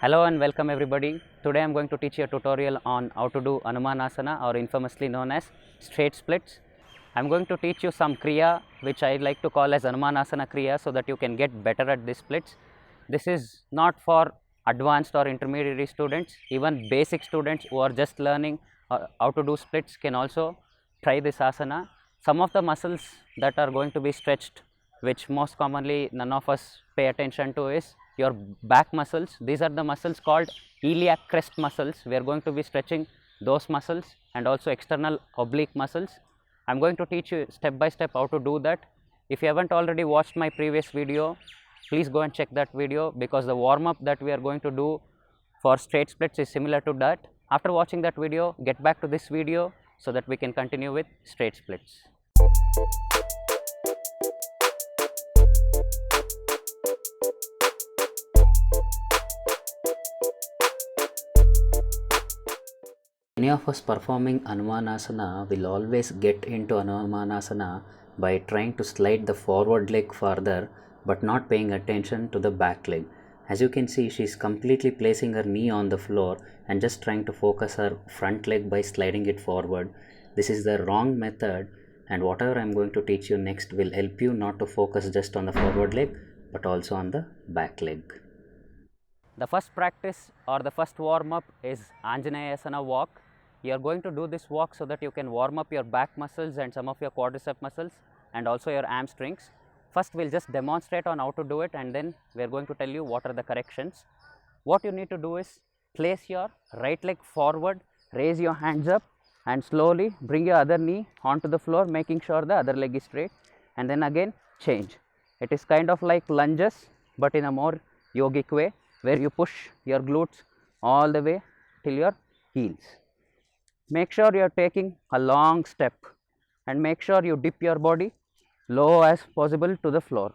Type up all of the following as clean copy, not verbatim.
Hello and welcome everybody. Today I am going to teach you a tutorial on how to do Hanumanasana, or infamously known as straight splits. I am going to teach you some Kriya which I like to call as Hanumanasana Kriya, so that you can get better at these splits. This is not for advanced or intermediate students. Even basic students who are just learning how to do splits can also try this asana. Some of the muscles that are going to be stretched, which most commonly none of us pay attention to, is your back muscles. These are the muscles called iliac crest muscles. We are going to be stretching those muscles, and also external oblique muscles. I am going to teach you step by step how to do that. If you haven't already watched my previous video, please go and check that video, because the warm up that we are going to do for straight splits is similar to that. After watching that video, get back to this video so that we can continue with straight splits. Many of us performing Hanumanasana will always get into Hanumanasana by trying to slide the forward leg further, but not paying attention to the back leg. As you can see, she is completely placing her knee on the floor and just trying to focus her front leg by sliding it forward. This is the wrong method, and whatever I am going to teach you next will help you not to focus just on the forward leg but also on the back leg. The first practice or the first warm up is Anjaneyasana walk. You are going to do this walk so that you can warm up your back muscles and some of your quadricep muscles and also your hamstrings. First we will just demonstrate on how to do it, and then we are going to tell you what are the corrections. What you need to do is place your right leg forward, raise your hands up, and slowly bring your other knee onto the floor, making sure the other leg is straight, and then again change. It is kind of like lunges, but in a more yogic way, where you push your glutes all the way till your heels. Make sure you are taking a long step, and make sure you dip your body low as possible to the floor.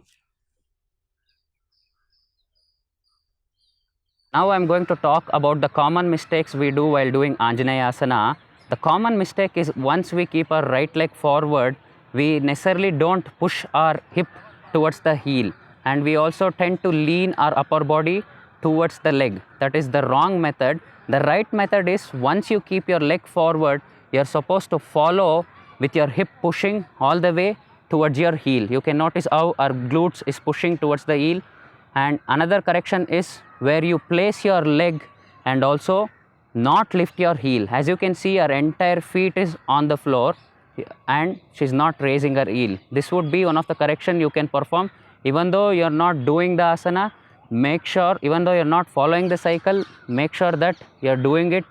Now I am going to talk about the common mistakes we do while doing Anjaneyasana. The common mistake is, once we keep our right leg forward, we necessarily don't push our hip towards the heel, and we also tend to lean our upper body towards the leg. That is the wrong method. The right method is, once you keep your leg forward, you are supposed to follow with your hip pushing all the way towards your heel. You can notice how our glutes is pushing towards the heel. And another correction is where you place your leg and also not lift your heel. As you can see, her entire feet is on the floor and she is not raising her heel. This would be one of the correction you can perform. Even though you are not doing the asana, make sure, even though you are not following the cycle, make sure that you are doing it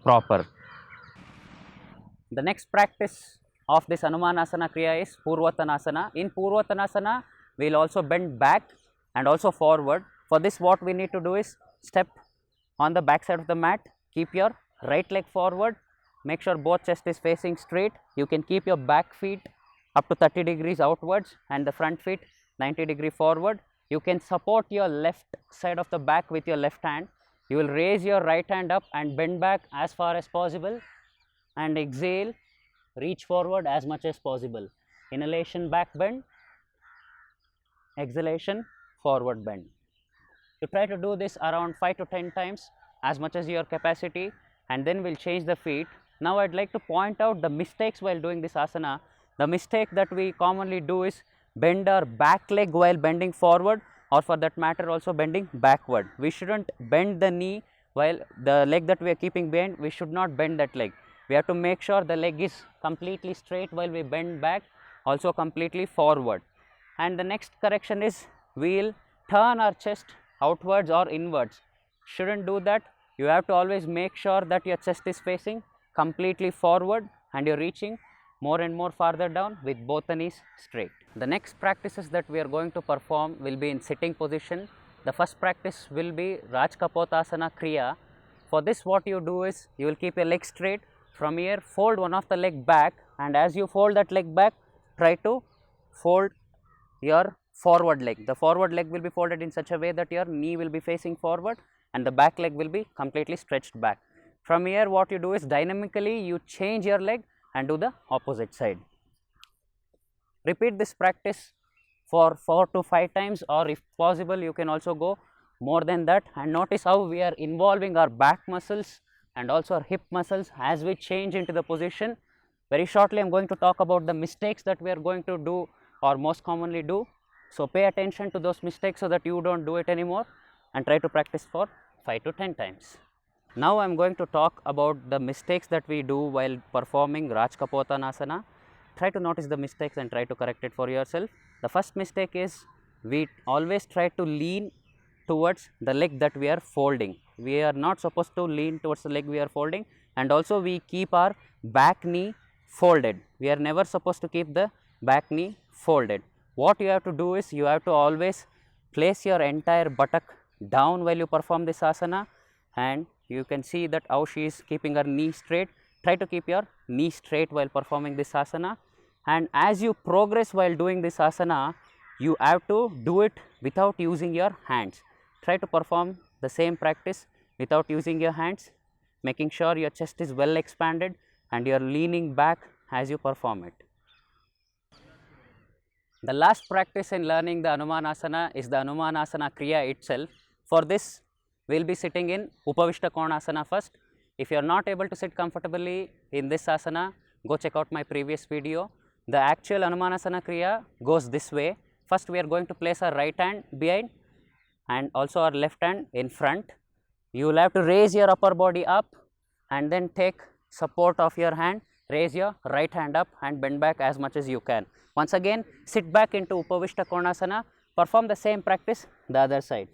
proper. The next practice of this Hanumanasana Kriya is Uttanasana. In Uttanasana, we will also bend back and also forward. For this, what we need to do is step on the back side of the mat, keep your right leg forward, make sure both chest is facing straight. You can keep your back feet up to 30 degrees outwards and the front feet 90 degree forward. You can support your left side of the back with your left hand. You will raise your right hand up and bend back as far as possible, and exhale, reach forward as much as possible. Inhalation, back bend, exhalation, forward bend. You try to do this around 5 to 10 times, as much as your capacity, and then we'll change the feet. Now I'd like to point out the mistakes while doing this asana. The mistake that we commonly do is bend our back leg while bending forward, or for that matter also bending backward. We shouldn't bend the knee while the leg that we are keeping bent, we should not bend that leg. We have to make sure the leg is completely straight while we bend back, also completely forward. And the next correction is, we will turn our chest outwards or inwards. Shouldn't do that. You have to always make sure that your chest is facing completely forward and you're reaching more and more farther down with both the knees straight. The next practices that we are going to perform will be in sitting position. The first practice will be Raj Kapoorasana Kriya. For this, what you do is, you will keep your leg straight. From here, fold one of the leg back, and as you fold that leg back, try to fold your forward leg. The forward leg will be folded in such a way that your knee will be facing forward and the back leg will be completely stretched back. From here, what you do is, dynamically you change your leg and do the opposite side. Repeat this practice for 4 to 5 times, or if possible you can also go more than that, and notice how we are involving our back muscles and also our hip muscles as we change into the position. Very shortly I am going to talk about the mistakes that we are going to do or most commonly do. So pay attention to those mistakes so that you don't do it anymore, and try to practice for 5 to 10 times. Now I am going to talk about the mistakes that we do while performing Raj Kapoorasana. Try to notice the mistakes and try to correct it for yourself. The first mistake is we always try to lean towards the leg that we are folding. We are not supposed to lean towards the leg we are folding, and also we keep our back knee folded. We are never supposed to keep the back knee folded. What you have to do is you have to always place your entire buttock down while you perform this asana, and you can see that how she is keeping her knee straight. Try to keep your knee straight while performing this asana, and as you progress while doing this asana, you have to do it without using your hands. Try to perform the same practice without using your hands, making sure your chest is well expanded and you are leaning back as you perform it. The last practice in learning the Hanumanasana is the Hanumanasana Kriya itself. For this, we will be sitting in Upavishta Konasana first. If you are not able to sit comfortably in this asana, go check out my previous video. The actual Hanumanasana Kriya goes this way. First, we are going to place our right hand behind and also our left hand in front. You will have to raise your upper body up and then take support of your hand, raise your right hand up and bend back as much as you can. Once again, sit back into Upavishta Konasana, perform the same practice the other side.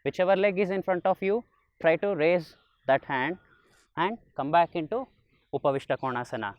Whichever leg is in front of you, try to raise that hand and come back into Upavishta Konasana.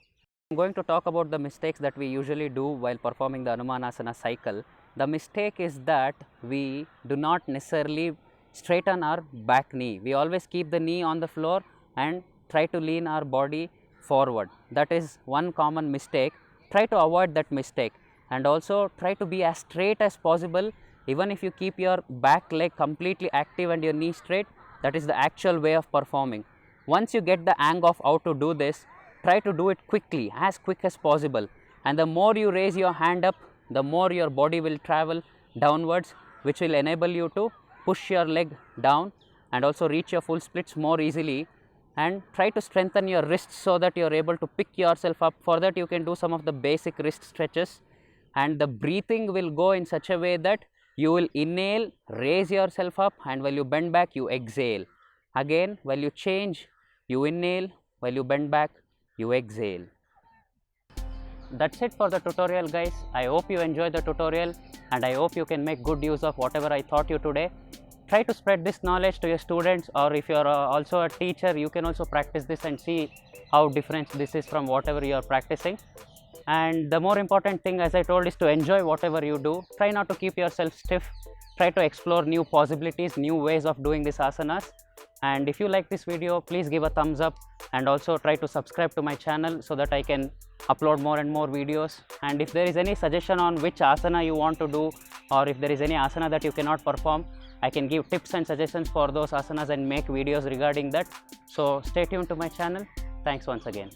I am going to talk about the mistakes that we usually do while performing the Hanumanasana cycle. The mistake is that we do not necessarily straighten our back knee. We always keep the knee on the floor and try to lean our body forward. That is one common mistake. Try to avoid that mistake, and also try to be as straight as possible. Even if you keep your back leg completely active and your knee straight, that is the actual way of performing. Once you get the hang of how to do this, try to do it quickly, as quick as possible, and the more you raise your hand up, the more your body will travel downwards, which will enable you to push your leg down and also reach your full splits more easily. And try to strengthen your wrists so that you are able to pick yourself up. For that, you can do some of the basic wrist stretches, and the breathing will go in such a way that you will inhale, raise yourself up, and while you bend back, you exhale. Again, while you change, you inhale, while you bend back, you exhale. That's it for the tutorial, guys. I hope you enjoyed the tutorial, and I hope you can make good use of whatever I taught you today. Try to spread this knowledge to your students, or if you are also a teacher, you can also practice this and see how different this is from whatever you are practicing. And the more important thing, as I told, is to enjoy whatever you do. Try not to keep yourself stiff. Try to explore new possibilities, new ways of doing these asanas. And if you like this video, please give a thumbs up, and also try to subscribe to my channel so that I can upload more and more videos. And if there is any suggestion on which asana you want to do, or if there is any asana that you cannot perform, I can give tips and suggestions for those asanas and make videos regarding that. So stay tuned to my channel. Thanks once again.